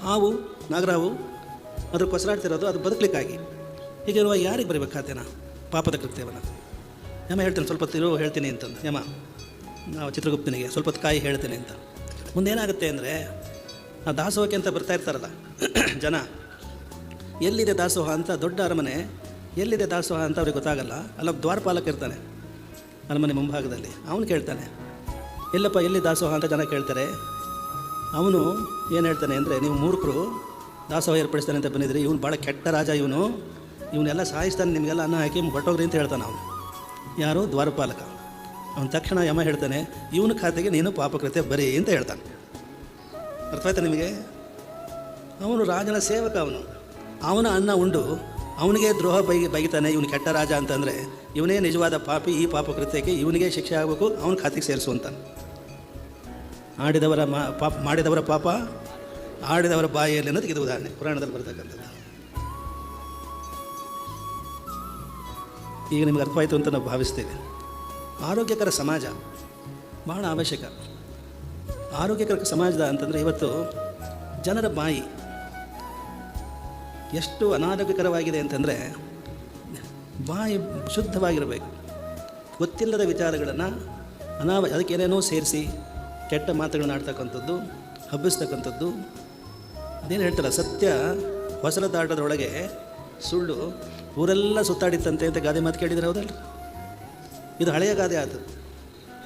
ಹಾವು, ನಾಗರಾವು ಅದ್ರ ಕೊಸರಾಡ್ತಿರೋದು ಅದು ಬದುಕಲಿಕ್ಕಾಗಿ. ಹೀಗಿರುವ ಯಾರಿಗೆ ಬರೀಬೇಕು ಖಾತೆನ, ಪಾಪದ ಕೃತ್ಯವನ್ನು? ಯಮ ಹೇಳ್ತಾನೆ, ಸ್ವಲ್ಪ ಹೊತ್ತು ಹೇಳ್ತೀನಿ ಅಂತಂದು. ಯಮ ನಾವು ಚಿತ್ರಗುಪ್ತನಿಗೆ ಸ್ವಲ್ಪ ಹೊತ್ತು ಕಾಯಿ ಹೇಳ್ತೀನಿ ಅಂತ. ಮುಂದೇನಾಗುತ್ತೆ ಅಂದರೆ, ಆ ದಾಸೋಹಕ್ಕೆ ಅಂತ ಬರ್ತಾ ಇರ್ತಾರಲ್ಲ ಜನ, ಎಲ್ಲಿದೆ ದಾಸೋಹ ಅಂತ, ದೊಡ್ಡ ಅರಮನೆ ಎಲ್ಲಿದೆ ದಾಸೋಹ ಅಂತ ಅವ್ರಿಗೆ ಗೊತ್ತಾಗಲ್ಲ. ಅಲ್ಲ ದ್ವಾರಪಾಲಕ ಇರ್ತಾನೆ ಅರಮನೆ ಮುಂಭಾಗದಲ್ಲಿ. ಅವನು ಕೇಳ್ತಾನೆ, ಎಲ್ಲಪ್ಪ ಎಲ್ಲಿ ದಾಸೋಹ ಅಂತ ಜನ ಕೇಳ್ತಾರೆ. ಅವನು ಏನು ಹೇಳ್ತಾನೆ ಅಂದರೆ, ನೀವು ಮೂರ್ಖರು, ದಾಸೋಹ ಏರ್ಪಡಿಸ್ತಾನೆ ಅಂತ ಬಂದಿದ್ರಿ, ಇವನು ಭಾಳ ಕೆಟ್ಟ ರಾಜ, ಇವನ್ನೆಲ್ಲ ಸಾಯಿಸ್ತಾನೆ, ನಿಮಗೆಲ್ಲ ಅನ್ನ ಹಾಕಿ ಹೊಟ್ಟೋಗ್ರಿ ಅಂತ ಹೇಳ್ತಾನೆ ಅವನು. ಯಾರು? ದ್ವಾರಪಾಲಕ. ಅವನ ತಕ್ಷಣ ಯಮ ಹೇಳ್ತಾನೆ, ಇವನ ಖಾತೆಗೆ ನೀನು ಪಾಪಕೃತ್ಯ ಬರೀ ಅಂತ ಹೇಳ್ತಾನೆ. ಅರ್ಥವಾಯ್ತಾ ನಿಮಗೆ? ಅವನು ರಾಜನ ಸೇವಕ. ಅವನ ಅನ್ನ ಉಂಡು ಅವನಿಗೆ ದ್ರೋಹ ಬೈತಾನೆ, ಇವನು ಕೆಟ್ಟ ರಾಜ ಅಂತಂದರೆ ಇವನೇ ನಿಜವಾದ ಪಾಪಿ. ಈ ಪಾಪಕೃತ್ಯಕ್ಕೆ ಇವನಿಗೆ ಶಿಕ್ಷೆ ಆಗಬೇಕು, ಅವನ ಖಾತೆಗೆ ಸೇರಿಸುವಂತಾನೆ. ಮಾಡಿದವರ ಪಾಪ ಆಡಿದವರ ಬಾಯಲ್ಲಿ ಅನ್ನೋದಕ್ಕೆ ಇದು ಉದಾಹರಣೆ, ಪುರಾಣದಲ್ಲಿ ಬರ್ತಕ್ಕಂಥದ್ದು. ಈಗ ನಿಮ್ಗೆ ಅರ್ಥವಾಯಿತು ಅಂತ ನಾವು ಭಾವಿಸ್ತೇವೆ. ಆರೋಗ್ಯಕರ ಸಮಾಜ ಬಹಳ ಅವಶ್ಯಕ. ಆರೋಗ್ಯಕರ ಸಮಾಜದ ಅಂತಂದರೆ ಇವತ್ತು ಜನರ ಬಾಯಿ ಎಷ್ಟು ಅನಾರೋಗ್ಯಕರವಾಗಿದೆ ಅಂತಂದರೆ, ಬಾಯಿ ಶುದ್ಧವಾಗಿರಬೇಕು. ಗೊತ್ತಿಲ್ಲದ ವಿಚಾರಗಳನ್ನು ಅದಕ್ಕೇನೇನೋ ಸೇರಿಸಿ ಕೆಟ್ಟ ಮಾತುಗಳನ್ನ ಆಡ್ತಕ್ಕಂಥದ್ದು, ಹಬ್ಬಿಸ್ತಕ್ಕಂಥದ್ದು. ಅದೇನು ಹೇಳ್ತಾರೆ, ಸತ್ಯ ಹೊಸಲ ದಾಟದೊಳಗೆ ಸುಳ್ಳು ಊರೆಲ್ಲ ಸುತ್ತಾಡಿತ್ತಂತೆ ಅಂತ ಗಾದೆ ಮಾತು ಕೇಳಿದರೆ ಹೌದಲ್ಲ? ಇದು ಹಳೆಯ ಗಾದೆ ಆಯಿತು.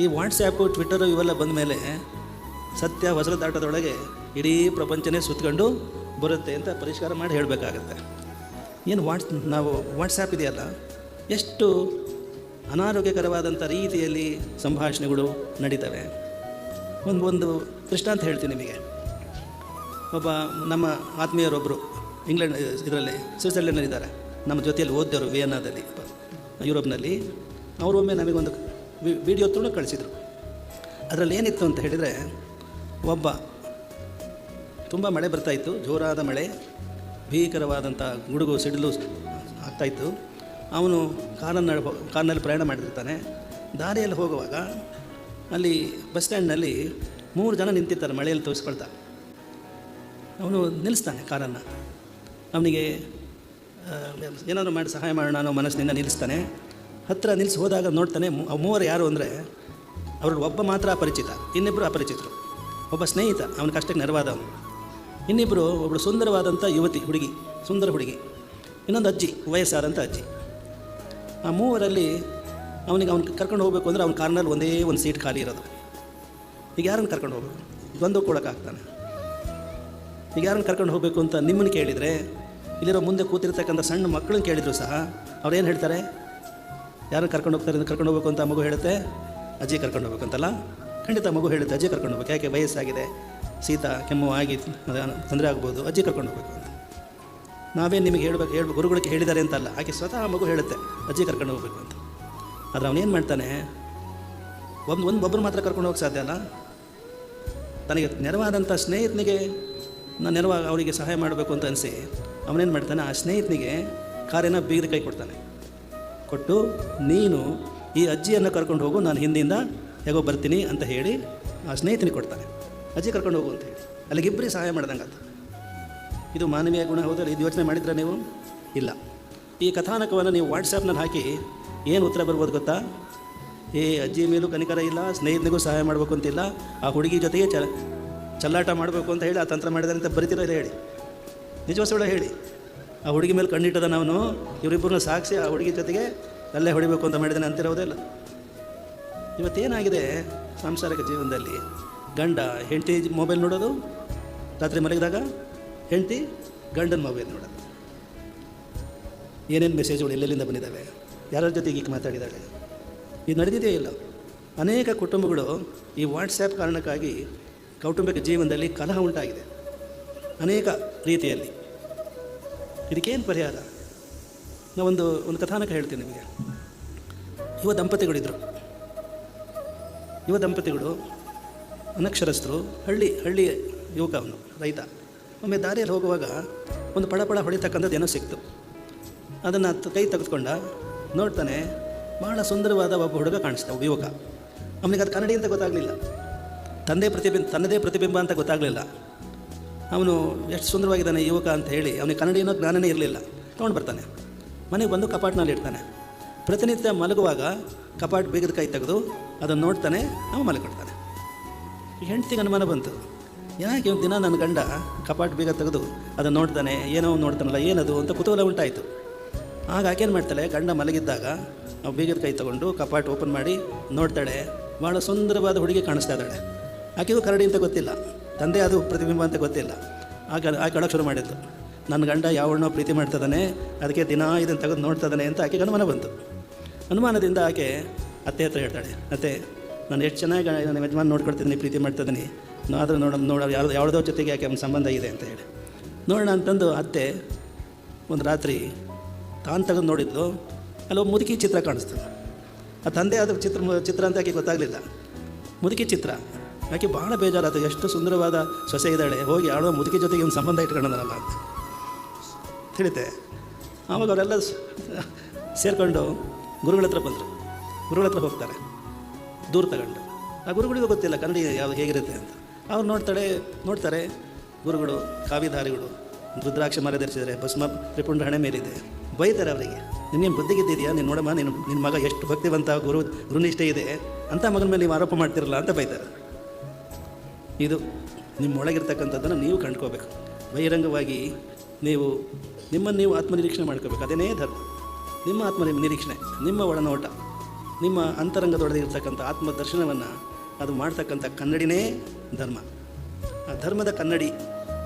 ಈ ವಾಟ್ಸ್ಯಾಪು, ಟ್ವಿಟ್ಟರು ಇವೆಲ್ಲ ಬಂದ ಮೇಲೆ ಸತ್ಯ ಹೊಸಲ ದಾಟದೊಳಗೆ ಇಡೀ ಪ್ರಪಂಚನೇ ಸುತ್ತಕೊಂಡು ಬರುತ್ತೆ ಅಂತ ಪರಿಷ್ಕಾರ ಮಾಡಿ ಹೇಳಬೇಕಾಗತ್ತೆ. ಏನು ನಾವು ವಾಟ್ಸ್ಯಾಪ್ ಇದೆಯಲ್ಲ, ಎಷ್ಟು ಅನಾರೋಗ್ಯಕರವಾದಂಥ ರೀತಿಯಲ್ಲಿ ಸಂಭಾಷಣೆಗಳು ನಡೀತವೆ. ಒಂದು ದೃಷ್ಟಾಂತ ಹೇಳ್ತೀನಿ ನಿಮಗೆ. ಒಬ್ಬ ನಮ್ಮ ಆತ್ಮೀಯರೊಬ್ಬರು ಇದರಲ್ಲಿ ಸ್ವಿಟ್ಜರ್ಲೆಂಡ್ನಲ್ಲಿದ್ದಾರೆ, ನಮ್ಮ ಜೊತೆಯಲ್ಲಿ ಓದಿದವರು ವಿಯೆನ್ನಾದಲ್ಲಿ, ಯುರೋಪ್ನಲ್ಲಿ. ಅವರು ಒಮ್ಮೆ ನಮಗೊಂದು ವಿಡಿಯೋ ತುಳು ಕಳಿಸಿದರು. ಅದರಲ್ಲಿ ಏನಿತ್ತು ಅಂತ ಹೇಳಿದರೆ, ಒಬ್ಬ ತುಂಬ ಮಳೆ ಬರ್ತಾಯಿತ್ತು, ಜೋರಾದ ಮಳೆ, ಭೀಕರವಾದಂಥ ಗುಡುಗು ಸಿಡಿಲು ಆಗ್ತಾಯಿತ್ತು. ಅವನು ಕಾರ್ನಲ್ಲಿ ಪ್ರಯಾಣ ಮಾಡಿರ್ತಾನೆ. ದಾರಿಯಲ್ಲಿ ಹೋಗುವಾಗ ಅಲ್ಲಿ ಬಸ್ ಸ್ಟ್ಯಾಂಡ್ನಲ್ಲಿ 3 ಜನ ನಿಂತಿರ್ತಾರೆ ಮಳೆಯಲ್ಲಿ ತೋರಿಸ್ಕೊಳ್ತಾ. ಅವನು ನಿಲ್ಲಿಸ್ತಾನೆ ಕಾರನ್ನು. ಅವನಿಗೆ ಏನಾದರೂ ಮಾಡಿ ಸಹಾಯ ಮಾಡೋಣ ಅನ್ನೋ ಮನಸ್ಸಿನಿಂದ ನಿಲ್ಲಿಸ್ತಾನೆ. ಹತ್ತಿರ ನಿಲ್ಲಿಸಿ ಹೋದಾಗ ನೋಡ್ತಾನೆ, 3 ಯಾರು ಅಂದರೆ ಅವ್ರಲ್ಲಿ ಒಬ್ಬ ಮಾತ್ರ ಅಪರಿಚಿತ, ಇನ್ನಿಬ್ಬರು ಅಪರಿಚಿತರು. ಒಬ್ಬ ಸ್ನೇಹಿತ, ಅವನ ಕಷ್ಟಕ್ಕೆ ನೆರವಾದವನು. ಇನ್ನಿಬ್ಬರು, ಒಬ್ಬಳು ಸುಂದರವಾದಂಥ ಸುಂದರ ಹುಡುಗಿ, ಇನ್ನೊಂದು ಅಜ್ಜಿ, ವಯಸ್ಸಾದಂಥ ಅಜ್ಜಿ. ಆ 3ರಲ್ಲಿ ಅವ್ನು ಕರ್ಕೊಂಡು ಹೋಗಬೇಕು ಅಂದರೆ ಅವ್ನ ಕಾರ್ನಲ್ಲಿ ಒಂದೇ ಒಂದು ಸೀಟ್ ಖಾಲಿ ಇರೋದು. ಈಗ ಯಾರನ್ನು ಕರ್ಕೊಂಡು ಹೋಗಬೇಕು? ದ್ವಂದ್ವ ಕೊಡೋಕ್ಕಾಗ್ತಾನೆ. ಈಗ ಯಾರನ್ನು ಕರ್ಕೊಂಡು ಹೋಗಬೇಕು ಅಂತ ನಿಮ್ಮನ್ನು ಕೇಳಿದರೆ, ಇಲ್ಲಿರೋ ಮುಂದೆ ಕೂತಿರ್ತಕ್ಕಂಥ ಸಣ್ಣ ಮಕ್ಕಳನ್ನ ಕೇಳಿದ್ರು ಸಹ ಅವ್ರೇನು ಹೇಳ್ತಾರೆ? ಯಾರನ್ನು ಕರ್ಕೊಂಡು ಹೋಗ್ತಾರೆ ಅಂತ ಕರ್ಕೊಂಡು ಹೋಗಬೇಕು ಅಂತ ಮಗು ಹೇಳುತ್ತೆ, ಅಜ್ಜಿ ಕರ್ಕೊಂಡು ಹೋಗ್ಬೇಕು ಅಂತಲ್ಲ. ಖಂಡಿತ ಮಗು ಹೇಳುತ್ತೆ ಅಜ್ಜಿ ಕರ್ಕೊಂಡು ಹೋಗ್ಬೇಕು. ಯಾಕೆ? ವಯಸ್ಸಾಗಿದೆ, ಶೀತ ಕೆಮ್ಮು ಆಗಿ ತೊಂದರೆ ಆಗ್ಬೋದು, ಅಜ್ಜಿ ಕರ್ಕೊಂಡು ಹೋಗಬೇಕು ಅಂತ. ನಾವೇನು ನಿಮಗೆ ಹೇಳ್ಬೇಕು ಗುರುಗಳಿಗೆ ಹೇಳಿದ್ದಾರೆ ಅಂತಲ್ಲ, ಆಕೆ ಸ್ವತಃ ಮಗು ಹೇಳುತ್ತೆ ಅಜ್ಜಿ ಕರ್ಕೊಂಡು ಹೋಗಬೇಕು ಅಂತ. ಆದರೆ ಅವನೇನು ಮಾಡ್ತಾನೆ? ಒಬ್ಬರು ಮಾತ್ರ ಕರ್ಕೊಂಡು ಹೋಗಕ್ಕೆ ಸಾಧ್ಯ ಅಲ್ಲ. ತನಗೆ ನೆರವಾದಂಥ ಸ್ನೇಹಿತನಿಗೆ ಅವರಿಗೆ ಸಹಾಯ ಮಾಡಬೇಕು ಅಂತ ಅನಿಸಿ ಅವನೇನು ಮಾಡ್ತಾನೆ? ಆ ಸ್ನೇಹಿತನಿಗೆ ಕಾರಿನ ಬೀಗದ ಕೈ ಕೊಡ್ತಾನೆ. ಕೊಟ್ಟು, ನೀನು ಈ ಅಜ್ಜಿಯನ್ನು ಕರ್ಕೊಂಡು ಹೋಗು, ನಾನು ಹಿಂದಿಯಿಂದ ಹೇಗೋ ಬರ್ತೀನಿ ಅಂತ ಹೇಳಿ ಆ ಸ್ನೇಹಿತನಿಗೆ ಕೊಡ್ತಾನೆ. ಅಜ್ಜಿ ಕರ್ಕೊಂಡು ಹೋಗು ಅಂತ ಹೇಳಿ ಅಲ್ಲಿಗಿಬ್ಬರಿಗೆ ಸಹಾಯ ಮಾಡ್ದಂಗೆ ಅಂತ. ಇದು ಮಾನವೀಯ ಗುಣ ಹೌದಲ್ಲ? ಇದು ಯೋಚನೆ ಮಾಡಿದ್ರೆ ನೀವು? ಇಲ್ಲ. ಈ ಕಥಾನಕವನ್ನು ನೀವು ವಾಟ್ಸಪ್ನಲ್ಲಿ ಹಾಕಿ ಏನು ಉತ್ತರ ಬರ್ಬೋದು ಗೊತ್ತಾ? ಅಜ್ಜಿ ಮೇಲೂ ಕನಿಕರ ಇಲ್ಲ, ಸ್ನೇಹಿತನಿಗೂ ಸಹಾಯ ಮಾಡಬೇಕು ಅಂತಿಲ್ಲ, ಆ ಹುಡುಗಿ ಜೊತೆಗೆ ಚಲ್ಲಾಟ ಮಾಡಬೇಕು ಅಂತ ಹೇಳಿ ಆ ತಂತ್ರ ಮಾಡಿದಾರೆ ಅಂತ ಬರಿತಿರೋ ಹೇಳಿ, ನಿಜವಸಗಳ ಹೇಳಿ. ಆ ಹುಡುಗಿ ಮೇಲೆ ಕಣ್ಣಿಟ್ಟದ ನಾನು ಇವರಿಬ್ಬರನ್ನ ಸಾಕ್ಷಿ ಆ ಹುಡುಗಿ ಜೊತೆಗೆ ಅಲ್ಲೇ ಹೊಡಿಬೇಕು ಅಂತ ಮಾಡಿದ್ದಾನೆ ಅಂತಿರೋದಿಲ್ಲ. ಇವತ್ತೇನಾಗಿದೆ ಸಾಂಸಾರಿಕ ಜೀವನದಲ್ಲಿ? ಗಂಡ ಹೆಂಡತಿ ಮೊಬೈಲ್ ನೋಡೋದು, ರಾತ್ರಿ ಮಲಗಿದಾಗ ಹೆಂಡತಿ ಗಂಡನ ಮೊಬೈಲ್ ನೋಡೋದು. ಏನೇನು ಮೆಸೇಜ್ಗಳು ಎಲ್ಲೆಲ್ಲಿಂದ ಬಂದಿದ್ದಾವೆ, ಯಾರ ಜೊತೆಗೆ ಈಗ ಮಾತಾಡಿದ್ದಾಳೆ, ಇದು ನಡೆದಿದೆಯೇ ಇಲ್ಲ? ಅನೇಕ ಕುಟುಂಬಗಳು ಈ ವಾಟ್ಸ್ಯಾಪ್ ಕಾರಣಕ್ಕಾಗಿ ಕೌಟುಂಬಿಕ ಜೀವನದಲ್ಲಿ ಕಲಹ ಉಂಟಾಗಿದೆ ಅನೇಕ ರೀತಿಯಲ್ಲಿ. ಇದಕ್ಕೇನು ಪರಿಹಾರ? ನಾವೊಂದು ಕಥಾನಕ ಹೇಳ್ತೀನಿ ನಿಮಗೆ. ಯುವ ದಂಪತಿಗಳು ಅನಕ್ಷರಸ್ಥರು, ಹಳ್ಳಿ ಯುವಕ, ಅವನು ರೈತ. ಒಮ್ಮೆ ದಾರಿಯಲ್ಲಿ ಹೋಗುವಾಗ ಒಂದು ಪಡ ಹೊಡಿತಕ್ಕಂಥದ್ದು ಏನೋ ಸಿಕ್ತು. ಅದನ್ನು ಕೈ ತೆಗೆದುಕೊಂಡ, ನೋಡ್ತಾನೆ ಭಾಳ ಸುಂದರವಾದ ಒಬ್ಬ ಹುಡುಗ ಕಾಣಿಸ್ತಾ, ಒಬ್ಬ ಯುವಕ. ಅವನಿಗೆ ಅದು ಕನ್ನಡಿ ಅಂತ ಗೊತ್ತಾಗಲಿಲ್ಲ, ತನ್ನದೇ ಪ್ರತಿಬಿಂಬ ಅಂತ ಗೊತ್ತಾಗಲಿಲ್ಲ. ಅವನು ಎಷ್ಟು ಸುಂದರವಾಗಿದ್ದಾನೆ ಯುವಕ ಅಂತ ಹೇಳಿ ಅವನಿಗೆ ಕನ್ನಡಿ ಅನ್ನೋ ಜ್ಞಾನನೇ ಇರಲಿಲ್ಲ. ತೊಗೊಂಡು ಬರ್ತಾನೆ, ಮನೆಗೆ ಬಂದು ಕಪಾಟಿನಲ್ಲಿ ಇಡ್ತಾನೆ. ಪ್ರತಿನಿತ್ಯ ಮಲಗುವಾಗ ಕಪಾಟ್ ಬೀಗದ ಕೈ ತೆಗೆದು ಅದನ್ನು ನೋಡ್ತಾನೆ, ಅವ ಮಲಗಿಡ್ತಾನೆ. ಹೆಂಡ್ತಿಗೆ ಅನುಮಾನ ಬಂತು, ಯಾಕೆ ಒಂದು ದಿನ ನನ್ನ ಗಂಡ ಕಪಾಟ್ ಬೀಗ ತೆಗೆದು ಅದನ್ನು ನೋಡ್ತಾನೆ, ಏನೋ ನೋಡ್ತಾನಲ್ಲ, ಏನದು ಅಂತ ಕುತೂಹಲ ಉಂಟಾಯಿತು. ಆಗ ಆಕೇನು ಮಾಡ್ತಾಳೆ? ಗಂಡ ಮಲಗಿದ್ದಾಗ ನಾವು ಬೀಗದ ಕೈ ತೊಗೊಂಡು ಕಪಾಟ್ ಓಪನ್ ಮಾಡಿ ನೋಡ್ತಾಳೆ, ಭಾಳ ಸುಂದರವಾದ ಹುಡುಗಿ ಕಾಣಿಸ್ತಾ ಇದ್ದಾಳೆ. ಆಕೆಗೂ ಕರಡಿ ಅಂತ ಗೊತ್ತಿಲ್ಲ, ತಂದೆ ಅದು ಪ್ರತಿಬಿಂಬ ಅಂತ ಗೊತ್ತಿಲ್ಲ. ಆಕೆ ಅಳಕ್ಕೆ ಶುರು ಮಾಡಿದ್ದು, ನನ್ನ ಗಂಡ ಯಾವಣ್ಣೋ ಪ್ರೀತಿ ಮಾಡ್ತದಾನೆ, ಅದಕ್ಕೆ ದಿನ ಇದನ್ನು ತೆಗೆದು ನೋಡ್ತದಾನೆ ಅಂತ ಆಕೆಗೆ ಅನುಮಾನ ಬಂತು. ಅನುಮಾನದಿಂದ ಆಕೆ ಅತ್ತೆ ಹತ್ರ ಹೇಳ್ತಾಳೆ, ಅತ್ತೆ ನಾನು ಎಷ್ಟು ಚೆನ್ನಾಗಿ ನನ್ನ ಯಜಮಾನ ನೋಡ್ಕೊಳ್ತಿದ್ದೀನಿ, ಪ್ರೀತಿ ಮಾಡ್ತಿದ್ದೀನಿ, ಆದರೂ ಯಾವುದೋ ಜೊತೆಗೆ ಯಾಕೆ ಒಂದು ಸಂಬಂಧ ಇದೆ ಅಂತ ಹೇಳಿ ನೋಡೋಣ ಅಂತಂದು ಅತ್ತೆ ಒಂದು ರಾತ್ರಿ ತಾನು ತೆಗೆದು ನೋಡಿದ್ದು, ಅಲ್ಲೊಬ್ಬ ಮುದುಕಿ ಚಿತ್ರ ಕಾಣಿಸ್ತು. ಆ ತಂದೆ ಅದು ಚಿತ್ರ ಅಂತ ಆಕೆ ಗೊತ್ತಾಗಲಿಲ್ಲ, ಮುದುಕಿ ಚಿತ್ರ. ಆಕೆ ಭಾಳ ಬೇಜಾರಾಯ್ತು, ಎಷ್ಟು ಸುಂದರವಾದ ಸೊಸೆ ಇದ್ದಾಳೆ, ಹೋಗಿ ಯಾರೋ ಮುದುಕಿ ಜೊತೆಗೆ ಒಂದು ಸಂಬಂಧ ಇಟ್ಕೊಳ್ಳೋದಲ್ಲ ಅಂತ ತಿಳಿತೆ. ಆವಾಗ ಅವರೆಲ್ಲ ಸೇರಿಕೊಂಡು ಗುರುಗಳ ಹತ್ರ ಬಂದರು. ಗುರುಗಳ ಹತ್ರ ಹೋಗ್ತಾರೆ, ದೂರ ತಗೊಂಡು. ಆ ಗುರುಗಳಿಗೂ ಗೊತ್ತಿಲ್ಲ ಕನ್ನಡಿ ಯಾವುದು ಹೇಗಿರುತ್ತೆ ಅಂತ. ಅವ್ರು ನೋಡ್ತಾರೆ ಗುರುಗಳು ಕಾವಿಧಾರಿಗಳು, ರುದ್ರಾಕ್ಷ ಮಾಲೆ ಧರಿಸಿದರೆ, ಭಸ್ಮ ತ್ರಿಪುಂಡ ಹಣೆ ಮೇಲಿದೆ. ಬೈತಾರೆ ಅವರಿಗೆ, ನಿನ್ನೇನು ಬುದ್ಧಿಗಿದ್ದಿದೆಯಾ, ನೀನು ನೋಡಮ್ಮ, ನಿನ್ನ ಮಗ ಎಷ್ಟು ಭಕ್ತಿವಂತ, ಗುರುನಿಷ್ಠೆ ಇದೆ ಅಂತ ಮಗನ ಮೇಲೆ ನೀವು ಆರೋಪ ಮಾಡ್ತಿರಲ್ಲ ಅಂತ ಬೈತಾರೆ. ಇದು ನಿಮ್ಮೊಳಗಿರ್ತಕ್ಕಂಥದ್ದನ್ನು ನೀವು ಕಂಡ್ಕೋಬೇಕು. ಬಹಿರಂಗವಾಗಿ ನಿಮ್ಮನ್ನು ನೀವು ಆತ್ಮನಿರೀಕ್ಷಣೆ ಮಾಡ್ಕೋಬೇಕು. ಅದೇನೇ ಧರ್ಮ. ನಿಮ್ಮ ಆತ್ಮನಿರೀಕ್ಷಣೆ, ನಿಮ್ಮ ಒಳನೋಟ, ನಿಮ್ಮ ಅಂತರಂಗದೊಳಗಿರ್ತಕ್ಕಂಥ ಆತ್ಮದರ್ಶನವನ್ನು ಅದು ಮಾಡ್ತಕ್ಕಂಥ ಕನ್ನಡಿನೇ ಧರ್ಮ. ಆ ಧರ್ಮದ ಕನ್ನಡಿ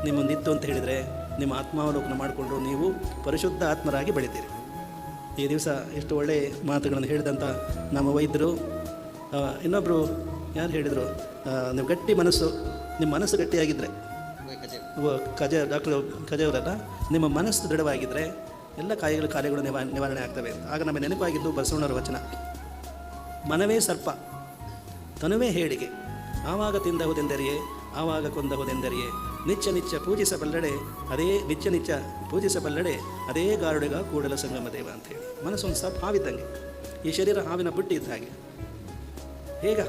ನಿಮ್ಮೊಂದಿತ್ತು ಅಂತ ಹೇಳಿದರೆ ನಿಮ್ಮ ಆತ್ಮಾವಲೋಕನ ಮಾಡಿಕೊಂಡು ನೀವು ಪರಿಶುದ್ಧ ಆತ್ಮರಾಗಿ ಬೆಳಿತೀರಿ. ಈ ದಿವಸ ಎಷ್ಟು ಒಳ್ಳೆಯ ಮಾತುಗಳನ್ನು ಹೇಳಿದಂಥ ನಮ್ಮ ವೈದ್ಯರು, ಇನ್ನೊಬ್ಬರು ಯಾರು ಹೇಳಿದರು, ನೀವು ಗಟ್ಟಿ ಮನಸ್ಸು, ನಿಮ್ಮ ಮನಸ್ಸು ಗಟ್ಟಿಯಾಗಿದ್ದರೆ, ಡಾಕ್ಟರ್ ಕಜೆಯವರಲ್ಲ, ನಿಮ್ಮ ಮನಸ್ಸು ದೃಢವಾಗಿದ್ದರೆ ಎಲ್ಲ ಕಾರ್ಯಗಳು ನಿವಾರಣೆ ಆಗ್ತವೆ ಅಂತ. ಆಗ ನಮಗೆ ನೆನಪಾಗಿದ್ದು ಬಸವಣ್ಣವರ ವಚನ, ಮನವೇ ಸರ್ಪ ತನುವೇ ಹೇಳಿಗೆ, ಆವಾಗ ತಿಂದಹುದೆಂದರಿಯೇ ಆವಾಗ ಕೊಂದಹುದೆಂದರಿಯೇ, ನಿತ್ಯ ಪೂಜಿಸಬಲ್ಲಡೆ ಅದೇ ಗಾರುಡಿಗ ಕೂಡಲ ಸಂಗಮ ದೇವ ಅಂಥೇಳಿ. ಮನಸ್ಸೊಂದು ಸ್ವಲ್ಪ ಹಾವಿದ್ದಂಗೆ, ಈ ಶರೀರ ಹಾವಿನ ಬುಟ್ಟಿ ಇದ್ದ ಹಾಗೆ. ಹೇಗೆ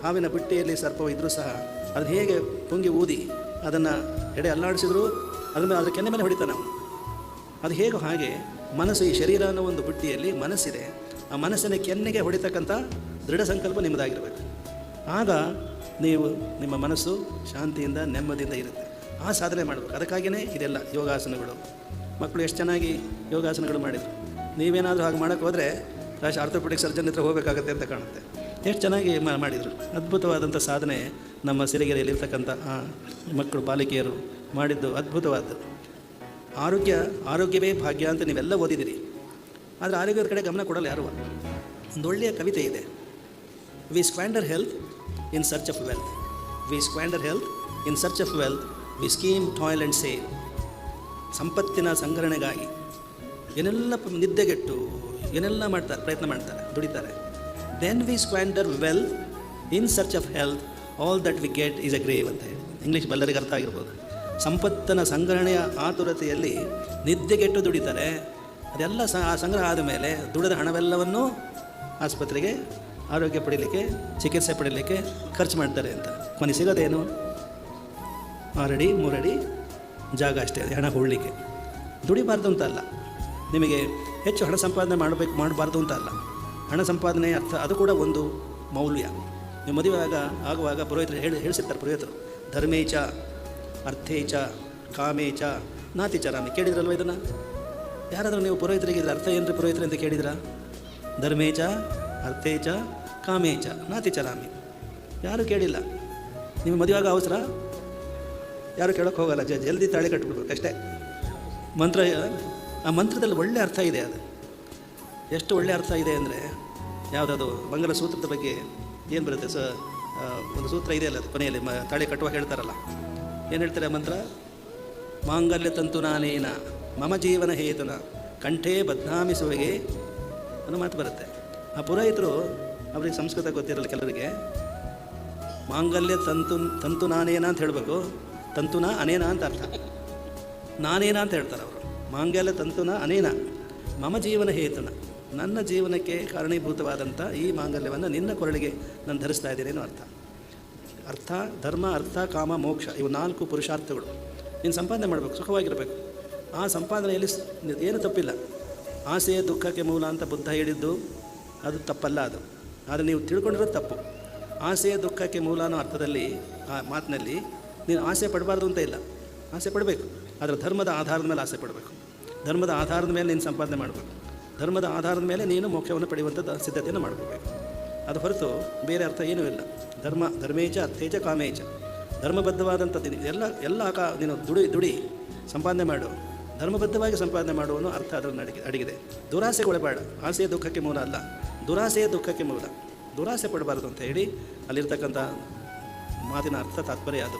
ಹಾವಿನ ಬುಟ್ಟಿಯಲ್ಲಿ ಸರ್ಪವು ಇದ್ದರೂ ಸಹ ಅದು ಹೇಗೆ ಪುಂಗಿ ಊದಿ ಅದನ್ನು ಎಡೆ ಅಲ್ಲಾಡಿಸಿದ್ರು ಅದರ ಕೆನ್ನೆ ಮೇಲೆ ಹೊಡಿತಾನೆ ಅವನು. ಅದು ಹೇಗೋ ಹಾಗೆ ಮನಸ್ಸು, ಈ ಶರೀರ ಅನ್ನೋ ಒಂದು ಬುಟ್ಟಿಯಲ್ಲಿ ಮನಸ್ಸಿದೆ. ಆ ಮನಸ್ಸಿನ ಕೆನ್ನೆಗೆ ಹೊಡಿತಕ್ಕಂಥ ದೃಢ ಸಂಕಲ್ಪ ನಿಮ್ಮದಾಗಿರಬೇಕು. ಆಗ ನಿಮ್ಮ ಮನಸ್ಸು ಶಾಂತಿಯಿಂದ ನೆಮ್ಮದಿಯಿಂದ ಇರುತ್ತೆ. ಆ ಸಾಧನೆ ಮಾಡಬೇಕು. ಅದಕ್ಕಾಗಿಯೇ ಇದೆಲ್ಲ ಯೋಗಾಸನಗಳು. ಮಕ್ಕಳು ಎಷ್ಟು ಚೆನ್ನಾಗಿ ಯೋಗಾಸನಗಳು ಮಾಡಿದರು. ನೀವೇನಾದರೂ ಹಾಗೆ ಮಾಡೋಕ್ಕೆ ಹೋದರೆ ಆರ್ಥೋಪೆಡಿಕ್ ಸರ್ಜನ್ ಹತ್ರ ಹೋಗಬೇಕಾಗತ್ತೆ ಅಂತ ಕಾಣುತ್ತೆ. ಎಷ್ಟು ಚೆನ್ನಾಗಿ ಮಾಡಿದರು. ಅದ್ಭುತವಾದಂಥ ಸಾಧನೆ ನಮ್ಮ ಸಿರಿಗೆರೆಯಲ್ಲಿರ್ತಕ್ಕಂಥ ಮಕ್ಕಳು ಬಾಲಿಕೆಯರು ಮಾಡಿದ್ದು ಅದ್ಭುತವಾದ್ದು. ಆರೋಗ್ಯವೇ ಭಾಗ್ಯ ಅಂತ ನೀವೆಲ್ಲ ಓದಿದಿರಿ. ಆದರೆ ಆರೋಗ್ಯದ ಕಡೆ ಗಮನ ಕೊಡಲ್ಲ ಯಾರು. ಒಂದು ಒಳ್ಳೆಯ ಕವಿತೆ ಇದೆ, we squander health in search of wealth, we squander health in search of wealth, we scheme toil and save. ಸಂಪತ್ತಿನ ಸಂಗ್ರಹಣೆಗಾಗಿ ಏನೆಲ್ಲ ನಿದ್ದೆಗೆಟ್ಟು ಏನೆಲ್ಲ ಮಾಡ್ತಾರೆ, ಪ್ರಯತ್ನ ಮಾಡ್ತಾರೆ, ದುಡಿತಾರೆ. Then we squander wealth in search of health, all that we get is a grave ಅಂತ ಹೇಳಿ. ಇಂಗ್ಲೀಷ್ ಬಲ್ಲರಿಗೆ ಅರ್ಥ ಆಗಿರ್ಬೋದು. ಸಂಪತ್ತಿನ ಸಂಗ್ರಹಣೆಯ ಆತುರತೆಯಲ್ಲಿ ನಿದ್ದೆಗೆಟ್ಟು ದುಡಿತಾರೆ. ಅದೆಲ್ಲ ಸಂಗ್ರಹ ಆದ ಮೇಲೆ ದುಡಿದ ಹಣವೆಲ್ಲವನ್ನೂ ಆಸ್ಪತ್ರೆಗೆ ಆರೋಗ್ಯ ಪಡೀಲಿಕ್ಕೆ, ಚಿಕಿತ್ಸೆ ಪಡೀಲಿಕ್ಕೆ ಖರ್ಚು ಮಾಡ್ತಾರೆ ಅಂತ. ಕೊನೆ ಸಿಗೋದೇನು? 6 ಅಡಿ 3 ಅಡಿ ಜಾಗ ಅಷ್ಟೇ ಹಣ ಹೂಡಲಿಕ್ಕೆ. ದುಡಿಬಾರ್ದು ಅಂತ ಅಲ್ಲ, ನಿಮಗೆ ಹೆಚ್ಚು ಹಣ ಸಂಪಾದನೆ ಮಾಡಬಾರ್ದು ಅಂತ ಅಲ್ಲ. ಹಣ ಸಂಪಾದನೆ ಅರ್ಥ ಅದು ಕೂಡ ಒಂದು ಮೌಲ್ಯ. ನೀವು ಮದುವೆ ಆಗುವಾಗ ಪುರೋಹಿತರು ಹೇಳಿಸಿರ್ತಾರೆ. ಪುರೋಹಿತರು ಧರ್ಮೇಚ ಅರ್ಥೇಚ ಕಾಮೇಚ ನಾತಿ ಚರಾಮಿ. ಕೇಳಿದ್ರಲ್ವ ಇದನ್ನು? ಯಾರಾದರೂ ನೀವು ಪುರೋಹಿತರಿಗೆ ಇದ್ರ ಅರ್ಥ ಏನು ರೀ ಪುರೋಹಿತರು ಅಂತ ಕೇಳಿದ್ರಾ? ಧರ್ಮೇಚ ಅರ್ಥೇಚ ಕಾಮೇಚ ನಾತಿ ಚರಾಮಿ. ಯಾರೂ ಕೇಳಿಲ್ಲ. ನೀವು ಮದುವೆಯಾಗ ಅವಸರ ಯಾರು ಕೇಳೋಕ್ಕೆ ಹೋಗಲ್ಲ. ಜಲ್ದಿ ತಾಳಿ ಕಟ್ಬಿಡ್ಬೇಕು ಅಷ್ಟೇ. ಮಂತ್ರ, ಆ ಮಂತ್ರದಲ್ಲಿ ಒಳ್ಳೆಯ ಅರ್ಥ ಇದೆ. ಅದು ಎಷ್ಟು ಒಳ್ಳೆಯ ಅರ್ಥ ಇದೆ ಅಂದರೆ, ಯಾವುದದು ಮಂಗಲ ಸೂತ್ರದ ಬಗ್ಗೆ ಏನು ಬರುತ್ತೆ ಒಂದು ಸೂತ್ರ ಇದೆಯಲ್ಲ, ಅದು ಕೊನೆಯಲ್ಲಿ ತಾಳಿ ಕಟ್ಟುವಾಗ ಹೇಳ್ತಾರಲ್ಲ, ಏನು ಹೇಳ್ತಾರೆ ಮಂತ್ರ? ಮಾಂಗಲ್ಯ ತಂತು ನಾನೇನ ಮಮ ಜೀವನ ಹೇತುನ ಕಂಠೇ ಬದ್ನಾಮಿ ಸುವೆಗೆ ಅನ್ನೋ ಮಾತು ಬರುತ್ತೆ. ಆ ಪುರೋಹಿತರು, ಅವ್ರಿಗೆ ಸಂಸ್ಕೃತ ಗೊತ್ತಿರಲ್ಲ ಕೆಲವರಿಗೆ, ಮಾಂಗಲ್ಯ ತಂತು ನಾನೇನ ಅಂತ ಹೇಳಬೇಕು. ತಂತುನ ಅನೇನ ಅಂತ ಅರ್ಥ. ನಾನೇನ ಅಂತ ಹೇಳ್ತಾರೆ ಅವರು. ಮಾಂಗಲ್ಯ ತಂತುನ ಅನೇನ ಮಮ ಜೀವನ ಹೇತುನ, ನನ್ನ ಜೀವನಕ್ಕೆ ಕಾರಣೀಭೂತವಾದಂಥ ಈ ಮಾಂಗಲ್ಯವನ್ನು ನಿನ್ನ ಕೊರಳಿಗೆ ನಾನು ಧರಿಸ್ತಾ ಇದ್ದೇನೇನೋ ಅರ್ಥ. ಧರ್ಮ, ಅರ್ಥ, ಕಾಮ, ಮೋಕ್ಷ, ಇವು 4 ಪುರುಷಾರ್ಥಗಳು. ನೀನು ಸಂಪಾದನೆ ಮಾಡಬೇಕು, ಸುಖವಾಗಿರಬೇಕು. ಆ ಸಂಪಾದನೆಯಲ್ಲಿ ಏನು ತಪ್ಪಿಲ್ಲ. ಆಸೆಯ ದುಃಖಕ್ಕೆ ಮೂಲ ಅಂತ ಬುದ್ಧ ಹೇಳಿದ್ದು ಅದು ತಪ್ಪಲ್ಲ. ಅದು ಆದರೆ ನೀವು ತಿಳ್ಕೊಂಡಿರೋದು ತಪ್ಪು. ಆಸೆಯ ದುಃಖಕ್ಕೆ ಮೂಲ ಅನ್ನೋ ಅರ್ಥದಲ್ಲಿ, ಆ ಮಾತಿನಲ್ಲಿ ನೀನು ಆಸೆ ಪಡಬಾರ್ದು ಅಂತ ಇಲ್ಲ. ಆಸೆ ಪಡಬೇಕು, ಆದರೆ ಧರ್ಮದ ಆಧಾರದ ಮೇಲೆ ಆಸೆ ಪಡಬೇಕು. ಧರ್ಮದ ಆಧಾರದ ಮೇಲೆ ನೀನು ಸಂಪಾದನೆ ಮಾಡಬೇಕು. ಧರ್ಮದ ಆಧಾರದ ಮೇಲೆ ನೀನು ಮೋಕ್ಷವನ್ನು ಪಡೆಯುವಂಥ ಸಿದ್ಧತೆಯನ್ನು ಮಾಡ್ಕೋಬೇಕು. ಅದು ಹೊರತು ಬೇರೆ ಅರ್ಥ ಏನೂ ಇಲ್ಲ. ಧರ್ಮೇಚ ಅರ್ಥೇಚ ಕಾಮೇಚ, ಧರ್ಮಬದ್ಧವಾದಂಥದ್ದು ಎಲ್ಲ ನೀನು ದುಡಿ ಸಂಪಾದನೆ ಮಾಡು, ಧರ್ಮಬದ್ಧವಾಗಿ ಸಂಪಾದನೆ ಮಾಡುವ ಅರ್ಥ ಅದನ್ನು ಅಡಗಿದೆ. ದುರಾಸೆಗೊಳಬೇಡ. ಆಸೆಯ ದುಃಖಕ್ಕೆ ಮೂಲ ಅಲ್ಲ, ದುರಾಸೆಯ ದುಃಖಕ್ಕೆ ಮೂಲ. ದುರಾಸೆ ಪಡಬಾರ್ದು ಅಂತ ಹೇಳಿ ಅಲ್ಲಿರ್ತಕ್ಕಂಥ ಮಾತಿನ ಅರ್ಥ ತಾತ್ಪರ್ಯ ಅದು.